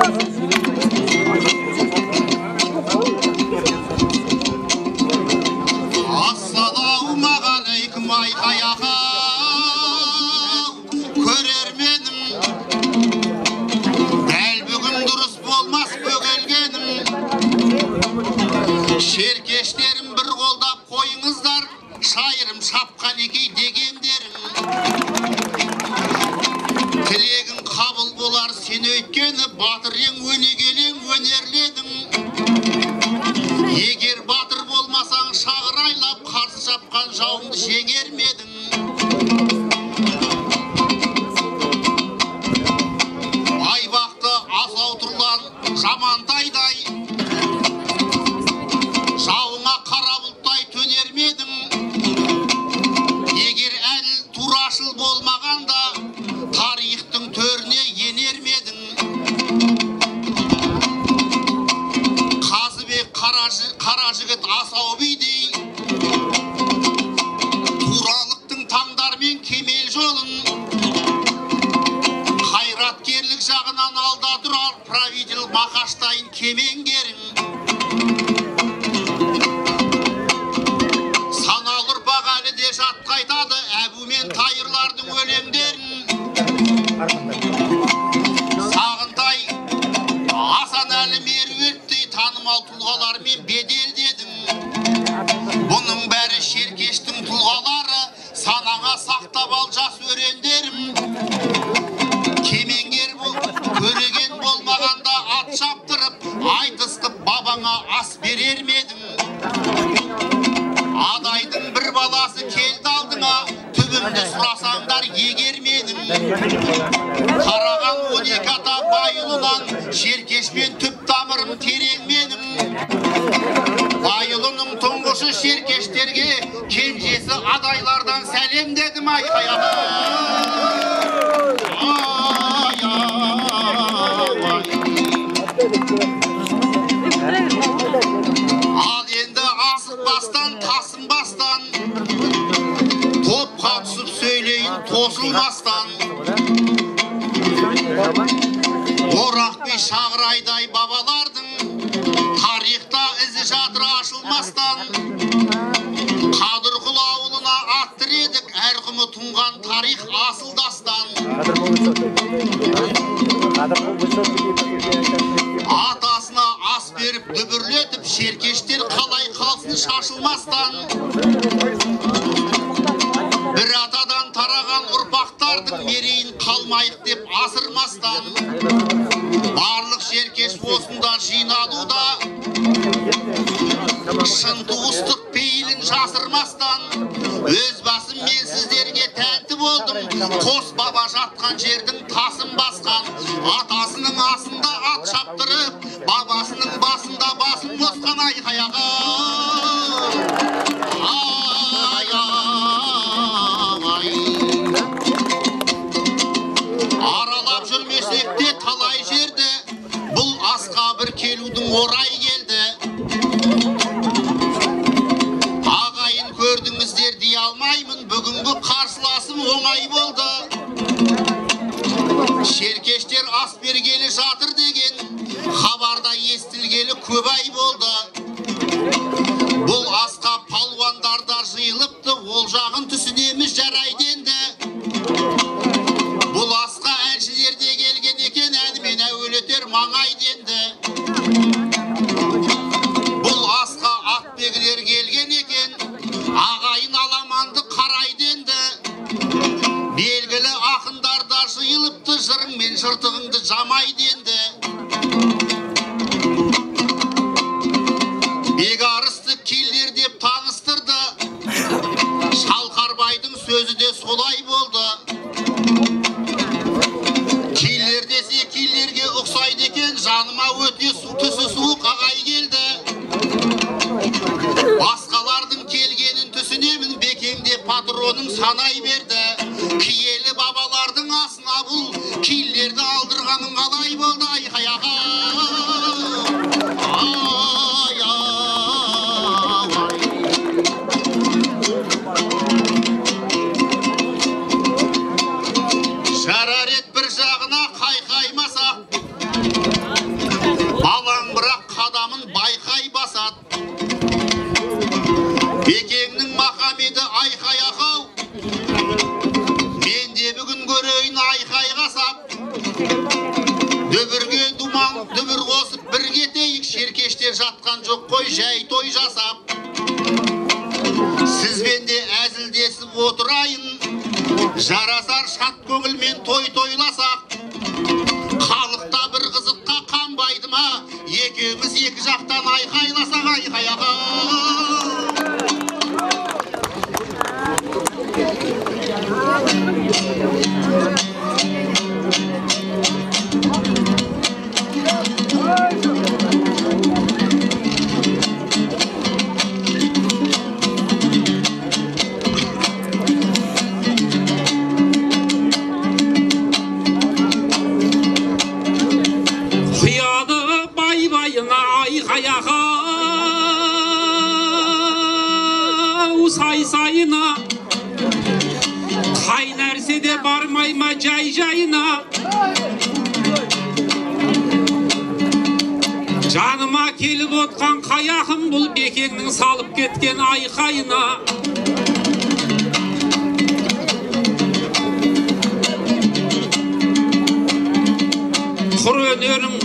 Assalamualaikum ayqay ağa, körermenim. Däl bugün durus bolmas bögelgenim. Şerkeşlerim bir qoldap koyuңuzдар, şaýyrym şapkan eki degenderim. Tilegin kabul bolar sen öýtkeni, batyryň önegeleň önerledin. Eger batır bolmasaň şagıraylap karşı çapkan jauňdy jeňermedin. Aybakta asau turlan Samantayday, jauňa kara bultay tönermedin. Eger ädil turaşyl bolmaganda taryhyň törüne yenermedin. Kara jigit asau biýdi, turalyktyň taňdarmen kemel jolun, hayratkerlik jagынан alda durar правитель Makaştaýyn kemengerin. Sanalı ırpak äli de jatqa aýtady Äbümen Taýyrlardyň öleňderin. Sagıntay Hasan Äli Merwetdi tanımal tulgalar men bedel dedim. Bunun bäri şerkeştiň tulgalary, sanaňa saktap al jas örenderim. Kemenger bu köregen bolmaganda at çaptırıp, aytyskyp babaňa as berermedim. Adaýdyň bir balasy keldi aldyňa, tübümdi surasaňdar yegermedim. Karagan 12 ata bayılınan şerkeşmen tüp tamırım tereňmedim. Bayılınyň toňgoşy şerkeşlerge, kenjesi adaýlardan selem dedim ayqay ağa. Al endi asıkbastan, tasınbastan, topqa tusup söyleyin tosulmastan. Orakby Şagırayday babalardyň taryhta izi jadyr aşylmastan. Kadırkul awulyna atdyr edik, erkimi tungan taryh asıl dastan. Atasyna as berip dübürletip, şerkeşler kalay kalsın şaşılmastan. Bir atadan taragan urpaktardyň mereýin kalmayık dep asırmastan. Barlyk şerkeş bosunda jynaluda, şyn tuğustyk peýilin jasyrmastan. Öz basym men sizlerge tänti boldum, kos baba jatkan jerdiň tasyn baskan. Atasynyň asynda at çaptyryp, babasynyň basynda basym boskan ayqay ağa. Aralap jürmesekde talay jerde, bul aska bir keludyň oraý geldi. Agaýyn gördüňizler diýe almaýmyn, bugünkü karşılasym oňay boldy. Şerkeşler as bergeli jatyr degen habarda estilgeli köp ay boldy. Bul aska palwandardar jyýylypdy, ol jagyn tüsünemiz jaraýdy endi. Bul aska elçilerde gelgen eken, äni öleter maňay dendi. Bul aska atbegiler gelgen eken, agaýyn alamandy karay dendi. Belgili akındarda jyýylypdy, jyryň men jyrtygyňdy jamay dendi. Begarysty killer dep tanystyrdy, Şalkarbaydyň sözü de solay boldy. Killer dese killerge uksaýdy eken, janyma öte tüsü suwuk agaý geldi. Baskalardyň kelgenin tüsünemin bekeň dep patronym sanay berdi. Kiyeli babalardyň asyna bul killerdi aldyrganyň galaý boldy ayqay ağa. Şararet bir jagına qayqaymasa, дүбір қосып бір кетейік, шеркештер жатқан жоқ қой, жай той жасап. Сізбен де әзілдесіп отырайын, жарасар шат көңілмен той тойласақ. Халықта бір қызыққа қанбайды ма, екеуміз екі жақтан айқайласақ, айқай-аға. Say-sayına Kay nerse de barmayma cay-cayına Canıma kelip otkan kayakım bul Bekengnin salıp ketken aykayına Kur önörün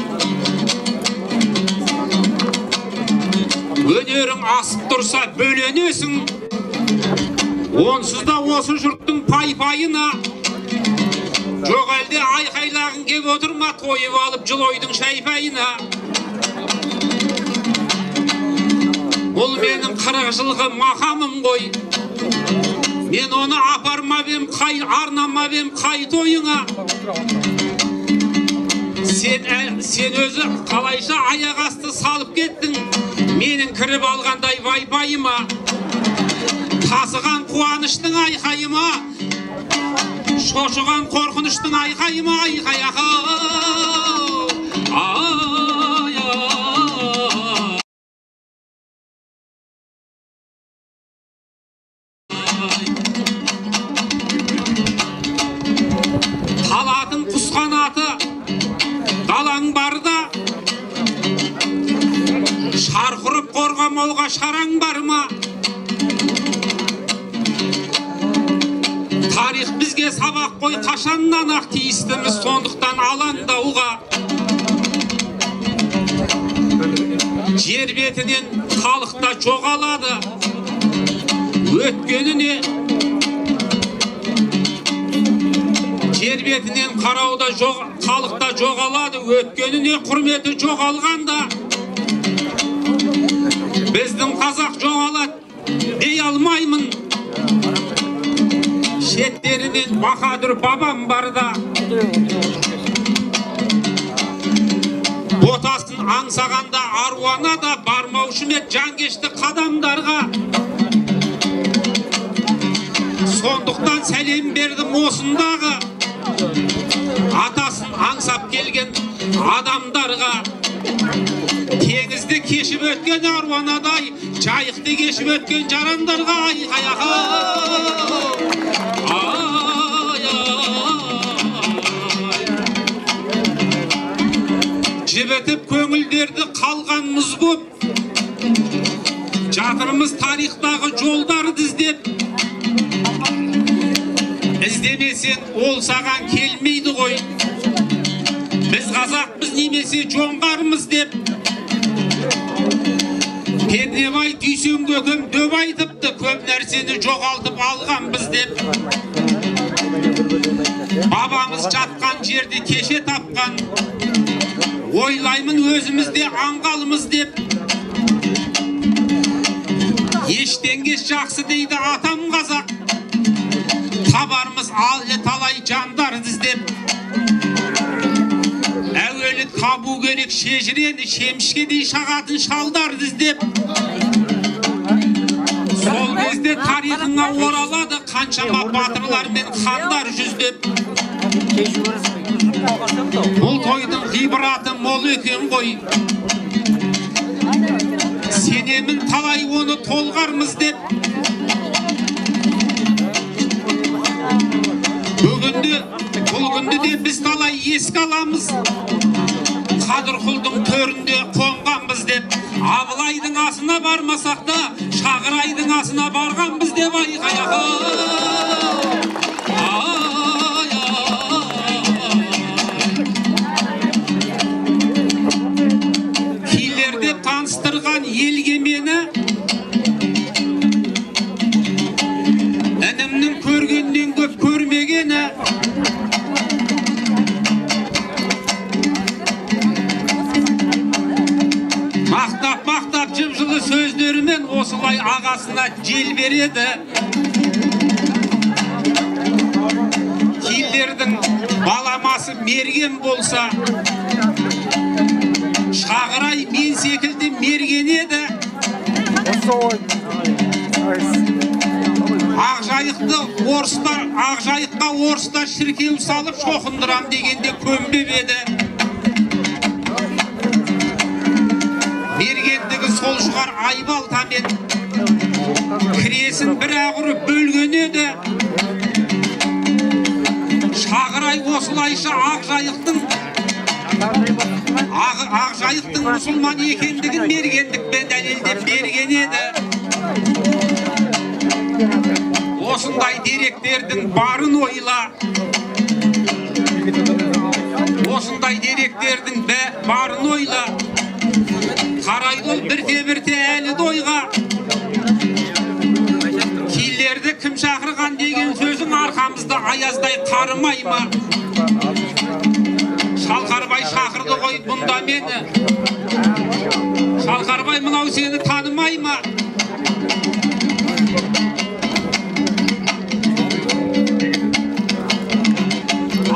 asıp dursa bölönösün Onsuz da осы жұрттың пай-пайына Жоқ әлде айқайлағын кеп отырма Тойып алып жыл ойдың шайпайына Бұл менің 40 жылғы мақамым ғой Мен оны апармап ем, арнамап ем қай тойыңа Сен өзі қалайша аяқ асты салып кеттің Менің кіріп алғандай вай-пайыма Тасыған қуаныштың айқайыма Шошыған қорқыныштың айқайыма айқай-аға Қалатын құс қанаты далаң барда Шарқырып қорғамауға шараң бар ма Тарих бізге сабақ қой қашаннан ақ тиістіміз сондықтан алаңдауға Жер бетінен халықта жоғалады өткеніне Жер бетінен қарауда халықта жоғалады өткеніне құрметі жоғалғанда Біздің қазақ жоғалады дей алмаймын Шеттерінен Бахадүр бабам барда Ботасын аңсағанда аруана да бармаушы мет жанкешті қадамдарға Сондықтан сәлем бердім осындағы Атасын аңсап келген адамдарға Теңізді кешіп өткен аруанадай Жайықты кешіп өткен жарандарға айқай-аға Жібітіп көңілдерді қалған мұз боп Жатырмыз тарихтағы жолдарды іздеп Іздемесен ол саған келмейді ғой Біз қазақпыз немесе жоңғармыз деп Пернебай түйсен көкем дөп айтыпты Көп нәрсені жоғалтып алғанбыз деп Бабамыз жатқан жерде кеше тапқан Ойлаймын өзімізде аңғалымыз деп Ештеңкеш жақсы дейді атам қазақ Табармыз әлі талай жандарды іздеп Әуелі табу керек шежірені Шемішкедей шағатын шалдарды іздеп Сол кезде тарихыңа оралады Қаншама батырлар мен хандар жүздеп Бұл тойдың ғибраты мол екен ғой Сенемін талай оны толғармыз деп Бұл күнді де біз талай еске аламыз Қадырқұлдың төрінде қонғанбыз деп Абылайдың асына бармасақ та Шағырайдың асына барғанбыз деп айқай-аға сөздерімен осылай ағасына жел береді. Килердің баламасы мерген болса, Шағырай мен секілді мерген еді. Ақжайыққа орыстар шіркеу салып шоқындырам дегенде көнбеп еді. Мергендігі сол шығар айбалтамен кіресін бір ағырып бөлген еді. Шағырай осылайша Ақжайықтың мұсылман екендігін мергендікпен дәлелдеп берген еді. Осындай деректердің барын ойла. Осындай деректердің барын ойла. Қарайлы бірте-бірте әлі дойға. Килерді кім шақырған деген сөзің арқамызда аяздай қарымай ма? Шалқарбай шақырды ғой бұнда мені. Шалқарбай мынау сені танымай ма?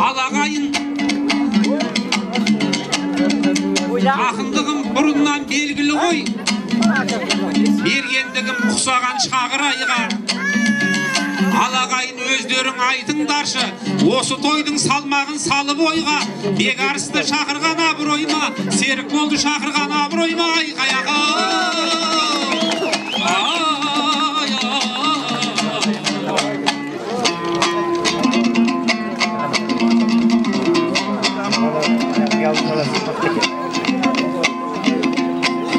Алағайын ақындығым бұрыннан белгілі ғой. Мергендігім құсаған Шағырайға. Алағайын өздерің айтыңдаршы, осы тойдың салмағын салып ойға. Бекарысты шақырған абырой ма, Серікболды шақырған абырой ма? Айқаяға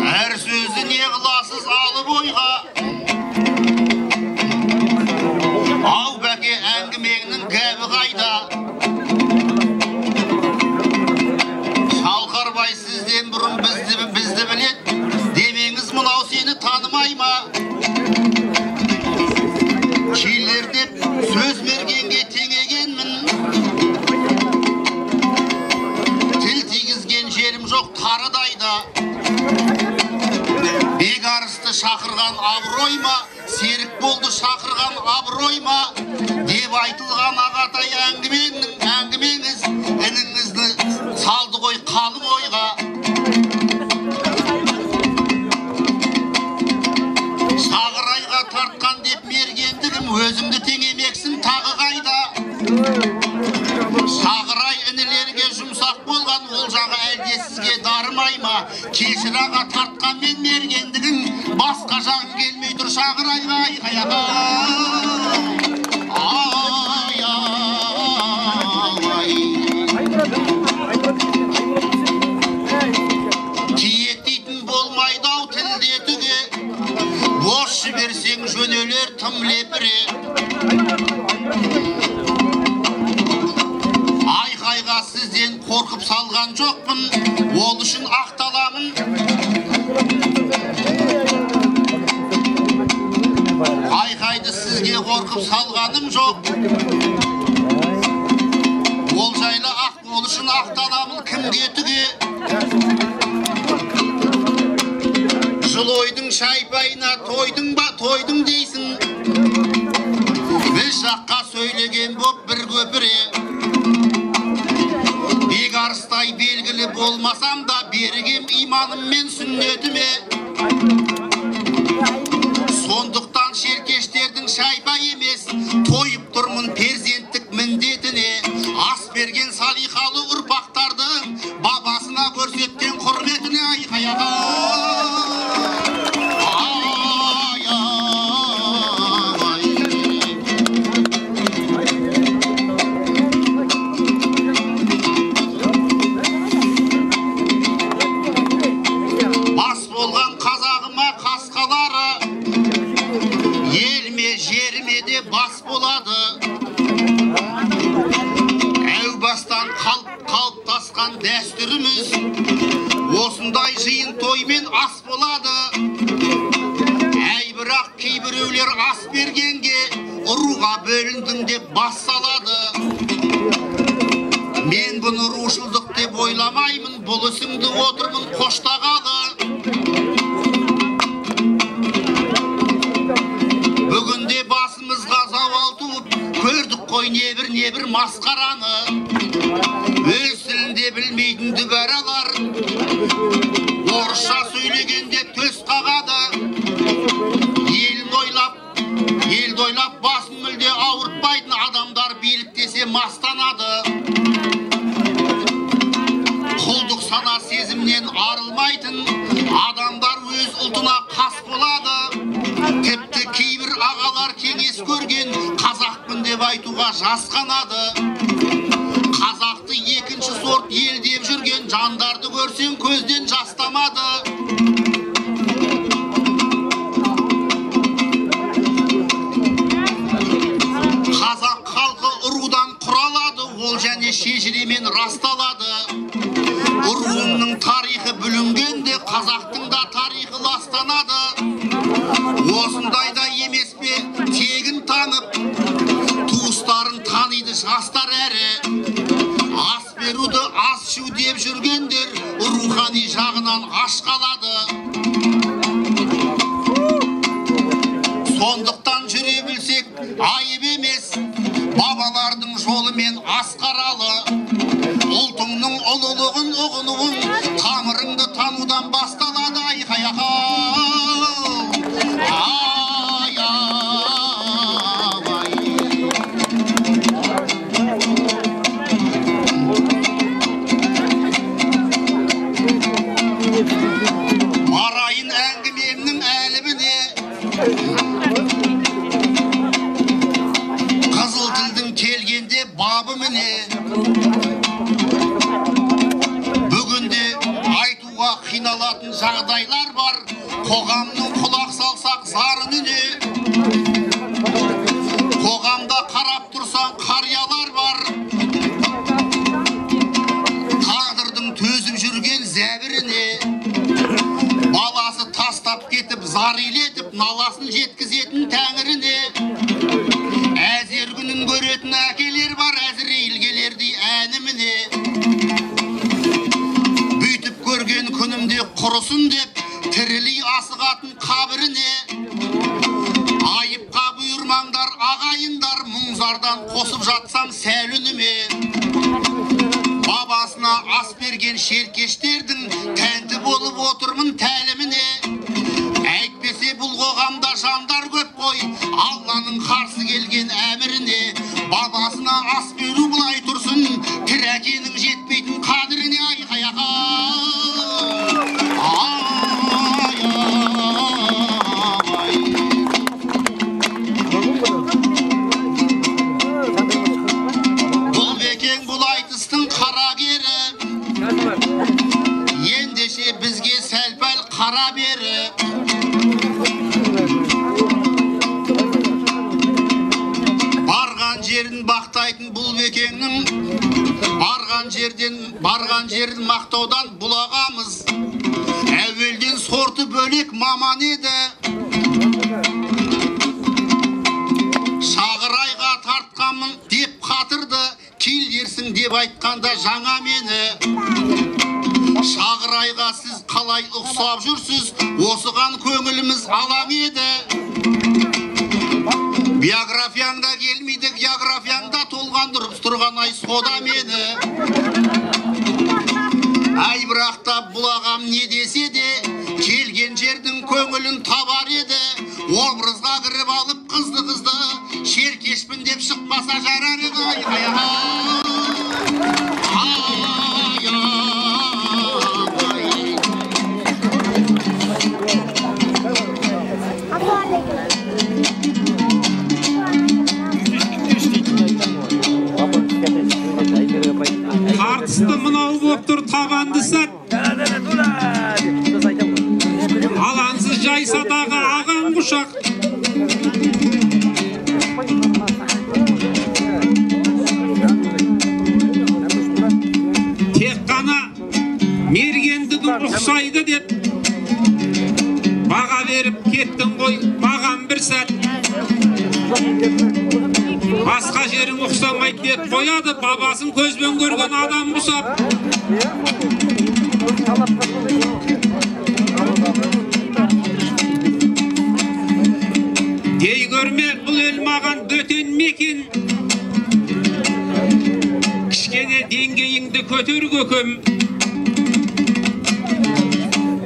әр сөзді не қыласыз алып ойға. Ау бәке, әңгімеңнің кәбі қайда? Шалқарбай сізден бұрын бізді білет, демеңіз мынау сені танымай ма? Килер деп сөз мергенге теңегенмін. Тіл тигізген жерім жоқ тарыдайда. Бекарысты шақырған абырой ма, Серікболды шақырған абырой ма деп айтылған ағатай әңгімеңіз ініңізді салды ғой қалың ойға. Шағырайға тартқан деп мергендігім өзімді теңемексің тағы қайда? Шағырай інілерге жұмсақ болған, ол жағы әлде сізге дарымай ма? Кешір аға, тартқан мен мергендігің басқа жағын келмей тұр Шағырайға. Айқаяға тиектейтін болмайды ау тілде түге, бос жіберсең жөнелер тым лепіре. Айқайға сізден қорқып салған жоқпын, ол үшін ақталамын. Айқайды сізге қорқып салғаным жоқ, ол жайлы ол үшін ақталамын кімге түге. Жыл ойдың шайпайына тойдың дейсің, біз жаққа сөйлеген боп бір көпіре. Бекарыстай белгілі болмасам да берігем иманым мен сүннетіме. Сондықтан шеркештердің шайпай емес, тойып тұрмын перзенттік міндетіне. Ас берген салиқалы ұрпақтардың бабасына көрсеткен құрметіне. Айқаяға бас болған қазағыма қасқалары, елме жеріме де бас болады. Әу бастан қалыптасқан дәстүріміз, осындай жиын тоймен ас болады. Әй бірақ кейбіреулер ас бергенге ұруға бөліндің деп бас салады. Мен бұны рушылдық деп ойламаймын, бұл ісіңді отырмын қоштағалы. қой не бір масқараны. Өз тілінде білмейтін дүбәралар орысша сөйлегенде төс қағады. Елді ойлап басын мүлде ауыртпайтын адамдар биліктесе мастанады. Құлдық сана сезімнен арылмайтын адамдар өз ұлтына қас болады. Тіпті кейбір ағалар кеңес көрген қазақпын деп айтуға жасқанады. Қазақты екінші сорт ел деп жүрген жандарды көрсең көзден жастамады. Қазақ халқы ұрудан құралады, ол және шежіремен расталады. Ұруының тарихы бүлінгенде қазақтың да тарихы ластанады. Осындайда емес пе тегін танып, туыстарын таниды жастар әрі. Ас беруді ас ішу деп жүргендер рухани жағынан аш қалады. Сондықтан жүре білсек айып емес, бабалардың жолымен асқаралы. Ұлтыңның ұлылығын ұғынуың тамырыңды танудан басталады. Барайын әңгімемнің әлібіне, қызыл тілдің келгенде бабы міне. Бүгінде айтуға қиналатын жағдайлар бар, қоғамның құлақ салсақ зарын үне. Қоғамда қарап тұрсаң қариялар бар, тағдырдың төзіп жүрген зәбіріне. Баласы тастап кетіп зар илетіп наласын жеткізетін тәңіріне. Әзер күнін көретін әкелер бар, әзірейілгелердей әніміне. Бүйтіп көрген күнімде құрысын деп тірілей асығатын қабіріне. Айыпқа бұйырмаңдар ағайындар, мұңзардан қосып жатсам сәл үніме. Бабасына ас берген шеркештердің тәнті болып отырмын тәліміне. Әйтпесе бұл қоғамда жандар көп қой, Алланың қарсы келген әміріне. Бабасына ас беру бұлай тұрсын, тірі әкенің жетпейтін қадіріне. Бұл бекең бұл айтыстың қара кері, ендеше бізге сәл-пәл қара бері. Барған жерін бақтайтын бұл бекеңнің, барған жерін мақтаудан бұлағамыз. Әуелден сорты бөлек маман еді, Шағырайға тартқанмын деп қатырды, келерсің деп айтқанда жаңа мені. Шағырайға сіз қалай ұқсап жүрсіз, осыған көңіліміз алаң еді. Биографияңда келмейді, географияңда толғандырып тұрған ай сода мені. Ай бірақта бұл ағам не десе де, келген жердің көңілін табар еді. Образға кіріп алып қызды шеркешпін деп шықпаса жарар еді. Тартысты мынау боп тұр табанды сәт, алаңсыз жайсадағы ағаң құшақ. Тек қана мергендігің ұқсайды деп баға беріп кеттің ғой маған бір сәт. Басқа жерің ұқсамайды деп қояды, бабасын көзбен көрген адам бұсап. Дей көрме бұл ел маған бөтен мекен, Сене деңгейіңді көтер көкем.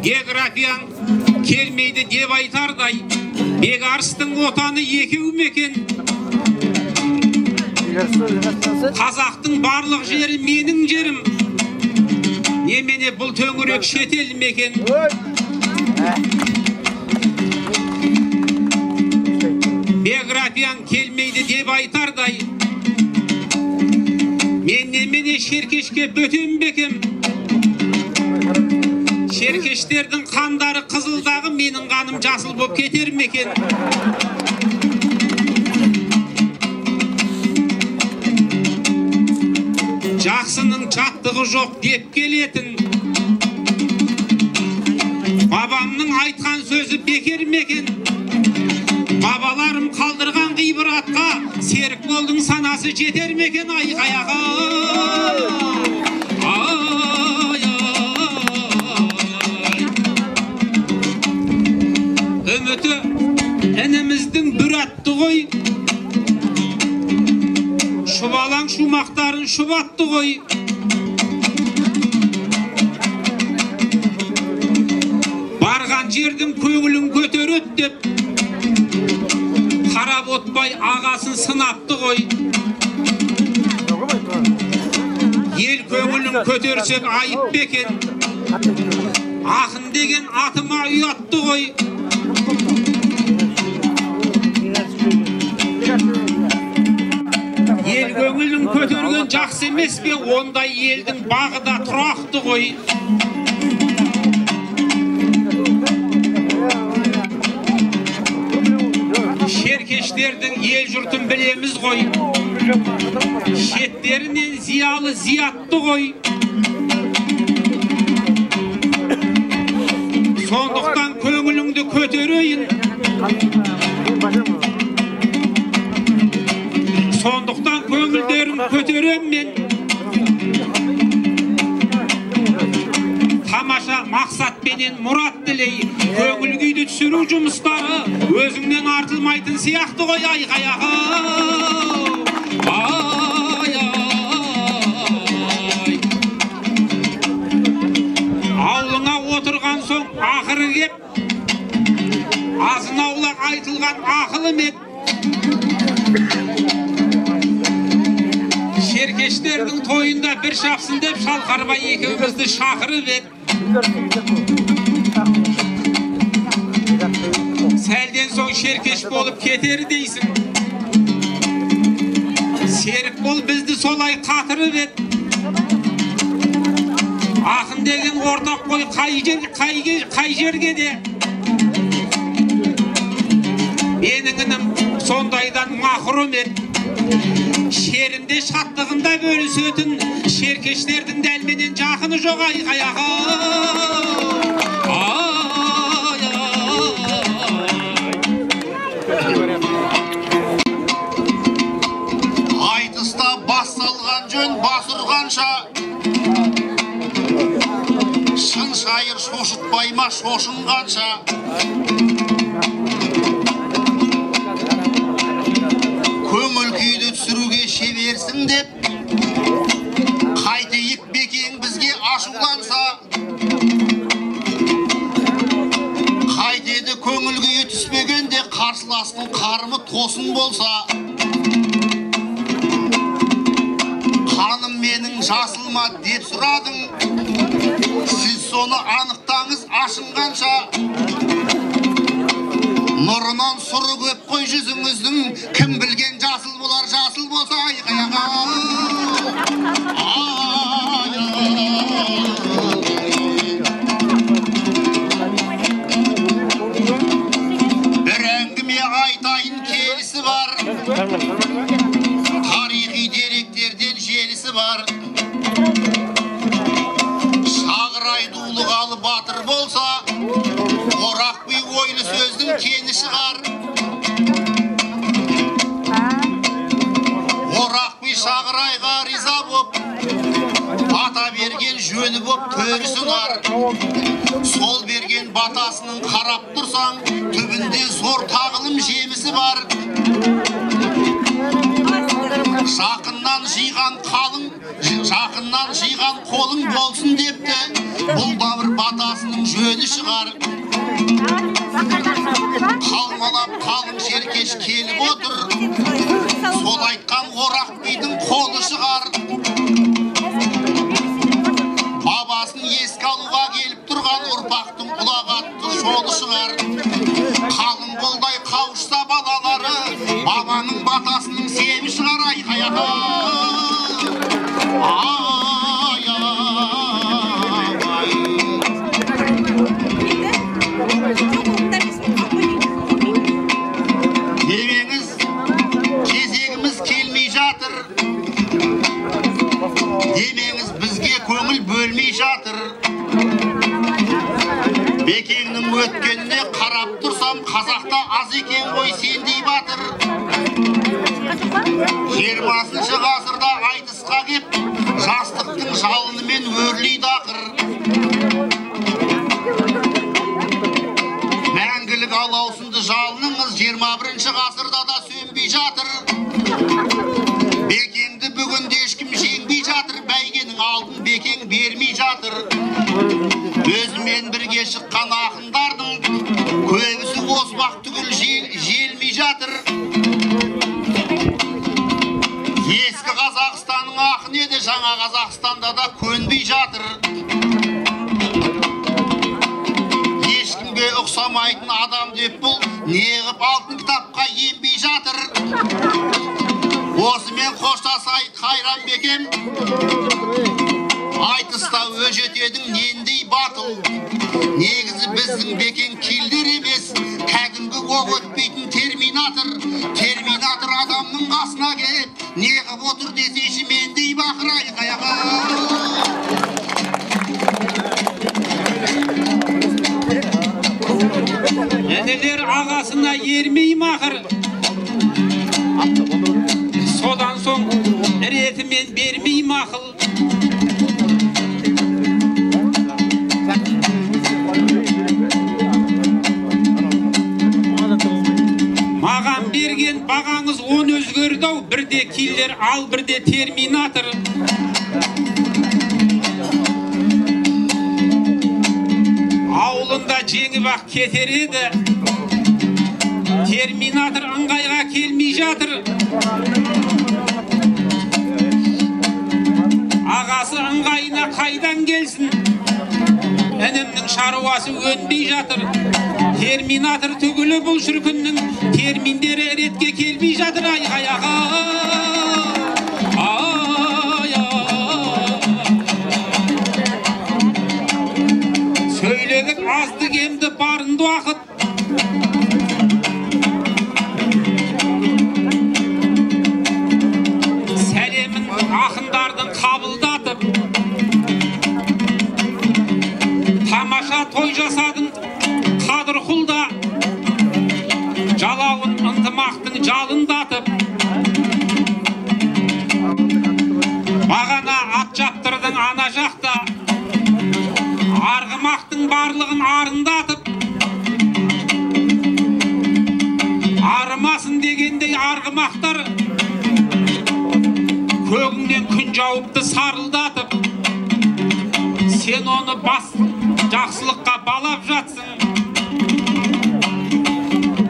Географияң келмейді деп айтардай, Бекарыстың отаны екеу мекен. Қазақтың барлық жері менің жерім. Немене бұл төңірек шетел мекен. Биографияң келмейді деп айтардай, мен немене Шеркешке бөтен бекем. Шеркештердің қандары қызылдағы, менің қаным жасыл боп кетер мекен. Жақсының жаттығы жоқ деп келетін, бабамның айтқан сөзі бекер мекен. Бабаларым қалдырған ғибратқа серік болдың санасы жетер мекен. Айқаяға үміті ініміздің бір атты ғой, шұбалаң шумақтарын шұбатты ғой. Барған жердің көңілін көтерет деп, қарап отпай ағасын сынапты ғой. Ел көңілін көтерсек айып бекен, ақын деген атыма ұятты ғой. Ел көңілін көтерген жақсы емес пе, ондай елдің бағы да тұрақты ғой. Шеркештердің ел жұртын білеміз ғой, шеттерінен зиялы зиятты ғой. Сондықтан көңіліңді көтерейін, сондықтан көңілдерін көтерем мен. Тамаша мақсатпенен мұрат тілей, көңіл күйді түсіру жұмыстары өзіңнен артылмайтын сияқты ғой. Айқаяға аулыңа отырған соң ақыры кеп, азын аулақ айтылған ақылым ет. Шеркештердің тойында бір шапсын деп Шалқарбай екеумізді шақырып ет. Сәлден соң шеркеш болып кетер дейсің. Серік бол бізді солай қатырып ет. Ақын деген ортақ қой қай жерге де. Менің інім сондайдан мақұрым ет. Шерінде шаттығында бөлісетін шеркештердің дәлменен жақыны жоқ. Айқаяға айтыста бас салған жөн бас ұрғанша, шын шайыр шошытпай ма шошынғанша. Көңіл күйді түсіруге шеберсің деп, қайтейік бекең бізге ашуланса. Қайтеді көңіл күйі түспегенде, қарсыластың қарымы тосын болса. Қаным менің жасылма деп сұрадың, сіз соны анықтаңыз ашынғанша. Нұрынан сұры көп қой жүзіңіздің, кім білген жасыл болар, жасыл болса. Айқаяға бір әңгіме айтайын келісі бар, тарихи деректерден желісі бар. Шағырай дулығалы батыр болса, орақ би ойлы сөздің кені шығар. Орақ би Шағырайға риза боп, бата берген жөні боп төрісі нар. Сол берген батасының қарап тұрсаң, түбінде зор тағылым жемісі бар. Жақыннан жиған қалың жақыннан жиған қолың болсын депті, бұл да бір батасының жөні шығар. Қалмалап қалың жеркеш келіп отыр, сол айтқан орақ бидің қолы шығар. Бабасын еске алуға келіп тұрған ұрпақтың құлағатты жолы шығар. Қалың қолдай қауышса балалары, бабаның батасының себі шығар. Айқаяға демеңіз, кезегіміз келмей жатыр. Демеңіз, бізге көңіл бөлмей жатыр. Бекеңнің өткеніне қарап тұрсам, қазақта аз екен ғой сендей батыр. 20-шы ғасырда айтысқа кеп, жастықтың жалынымен өрлейді ақыр. Мәңгілік алаусынды жалыныңыз 21-ші ғасырда да сөнбей жатыр. Бекеңді бүгінде ешкім жеңбей жатыр, бәйгенің алдын бекең бермей жатыр. Өзімен бірге шыққан ақындардың көбісі озбақ түгіл желмей жатыр. Ескі Қазақстанның ақын еді, жаңа Қазақстанда да көнбей жатыр. Ешкімге ұқсамайтын адам деп бұл неғып алтын кітапқа енбей жатыр. Осымен қоштасай Қайран бекем, айтыста өжетедің нендей батыл. Негізі біздің бекең килдер емес, кәдімгі оқ өтпейтін терминатор. Терминатор адамның қасына келіп, неғып отыр десеші мендей бақыр. Айқаяға Әнелер ағасына ермей мақыр, содан соң ретімен бермей мақыл. Маған берген бағаңыз 10 өзгерді-ау, бірде киллер ал, бірде терминатор. Ауылында жеңіп ақ кетер еді, терминатор ыңғайға келмей жатыр. Ағасы ыңғайына қайдан келсін, інімнің шаруасы өнбей жатыр. Терминатор түгілі бұл шіркіннің терминдері ретке келмей жатыр. Айғаяға сөйледік азды кемді барынды уақыт. Сәлемін ақындардың қабылдатып, тамаша той жасадың қадырқұлда, жалауын ынтымақтың жалындатып. Бағана ат жаптырдың ана жақта, арғымақтың барлығын арындатып. Арымасын дегендей арғымақтар көгіңнен күн жауыпты сарылдатып. Сен оны бас жақсылыққа балап жатсың.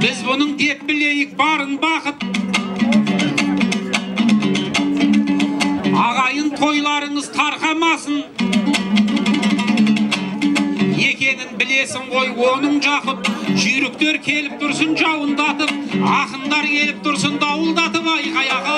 Біз бұның деп білейік барын бақыт. Ағайын тойларыңыз тарқамасын, екенін білесің ғой оның жақып. Жүйріктер келіп тұрсын жауындатып, ақындар келіп тұрсын дауылдатып. Айқаяға